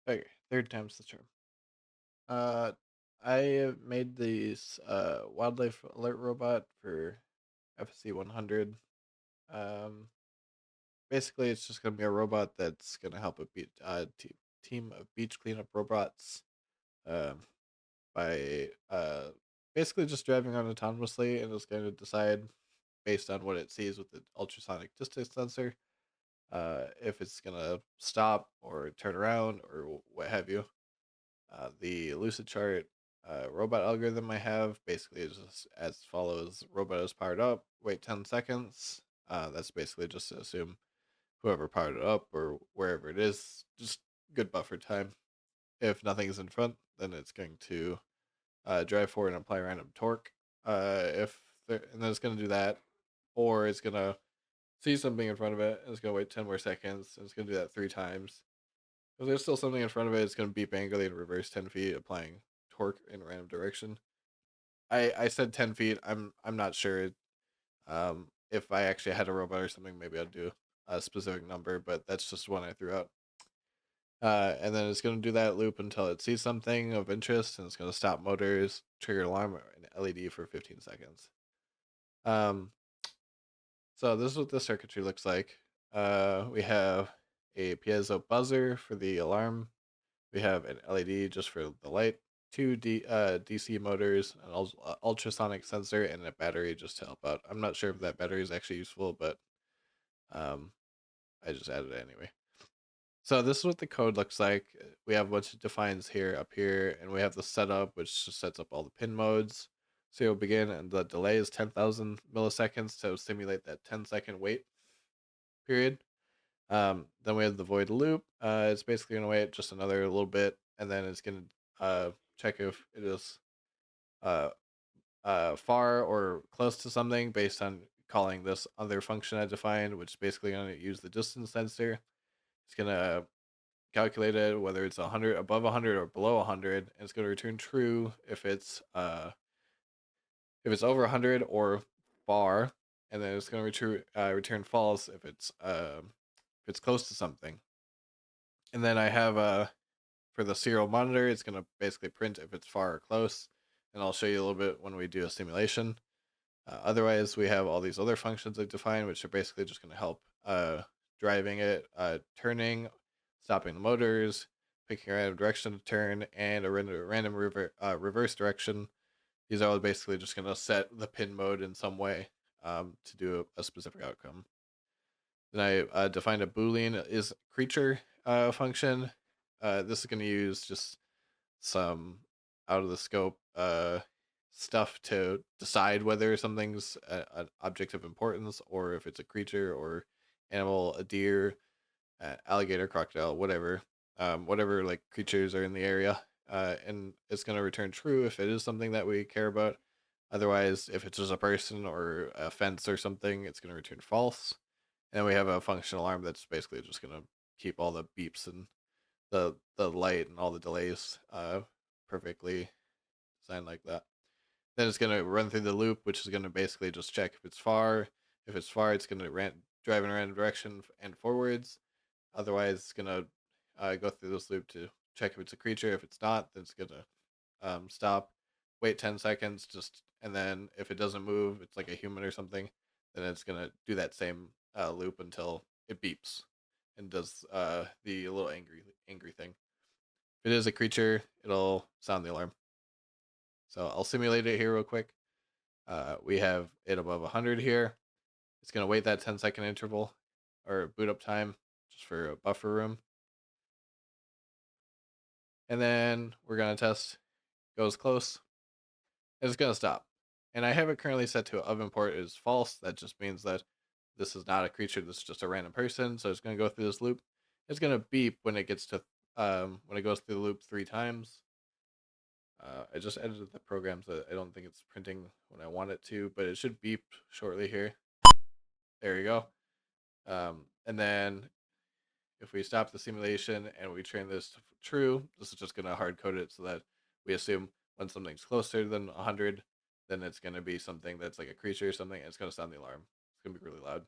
Okay, third time's the charm. Uh, I made this wildlife alert robot for FSE 100. Um, Basically, it's just gonna be a robot that's gonna help a team of beach cleanup robots. Um, by basically just driving around autonomously, and it's going to decide based on what it sees with the ultrasonic distance sensor, if it's gonna stop or turn around or what have you. The Lucid chart robot algorithm I have basically is just as follows: robot is powered up, wait 10 seconds. That's basically just to assume whoever powered it up or wherever it is, just good buffer time. If nothing's in front, then it's going to drive forward and apply random torque. If and then it's going to do that, or it's going to see something in front of it and it's going to wait 10 more seconds, and it's going to do that 3 times. If there's still something in front of it, it's going to beep angrily and reverse 10 feet, applying torque in a random direction. I said 10 feet. I'm not sure. If I actually had a robot or something, maybe I'd do a specific number, but that's just one I threw out. And then it's going to do that loop until it sees something of interest, and it's going to stop motors, trigger alarm, or an LED for 15 seconds. Um, so this is what the circuitry looks like. We have a piezo buzzer for the alarm. We have an LED just for the light, two DC motors, an ultrasonic sensor, and a battery just to help out. I'm not sure if that battery is actually useful, but um, I just added it anyway. So this is what the code looks like. We have a bunch of defines here, up here, and we have the setup, which just sets up all the pin modes. So you'll begin, and the delay is 10,000 milliseconds to simulate that 10-second wait period. Then we have the void loop. It's basically going to wait just another little bit, and then it's going to check if it is uh, far or close to something based on calling this other function I defined, which is basically going to use the distance sensor. It's going to calculate it whether it's 100 above 100 or below 100, and it's going to return true if it's over 100 or far, and then it's going to return false if it's close to something. And then I have for the serial monitor, it's going to basically print if it's far or close, and I'll show you a little bit when we do a simulation. Otherwise, we have all these other functions I define, which are basically just going to help driving it, turning, stopping the motors, picking a random direction to turn, and a random reverse direction. These are all basically just going to set the pin mode in some way to do a specific outcome. Then I defined a Boolean is creature function. This is going to use just some out of the scope stuff to decide whether something's an object of importance or if it's a creature or animal, a deer, alligator, crocodile, whatever, whatever like creatures are in the area. And it's going to return true if it is something that we care about. Otherwise, if it's just a person or a fence or something, it's going to return false. And we have a function alarm that's basically just going to keep all the beeps and the light and all the delays perfectly designed like that. Then it's gonna run through the loop, which is gonna basically just check if it's far. If it's far, it's gonna drive in a random direction and forwards. Otherwise, it's gonna go through this loop to check if it's a creature. If it's not, then it's gonna stop, wait 10 seconds, just and then if it doesn't move, it's like a human or something. Then it's gonna do that same loop until it beeps and does the little angry thing. If it is a creature, it'll sound the alarm. So I'll simulate it here real quick. We have it above 100 here. It's going to wait that 10-second interval or boot up time just for a buffer room. And then we're going to test goes close. It's going to stop. And I have it currently set to of import is false. That just means that this is not a creature. This is just a random person. So it's going to go through this loop. It's going to beep when it gets to when it goes through the loop 3 times. I just edited the program so I don't think it's printing when I want it to, but it should beep shortly here. There you go. And then if we stop the simulation and we train this to true, this is just going to hard code it so that we assume when something's closer than 100, then it's going to be something that's like a creature or something, and it's going to sound the alarm. It's going to be really loud.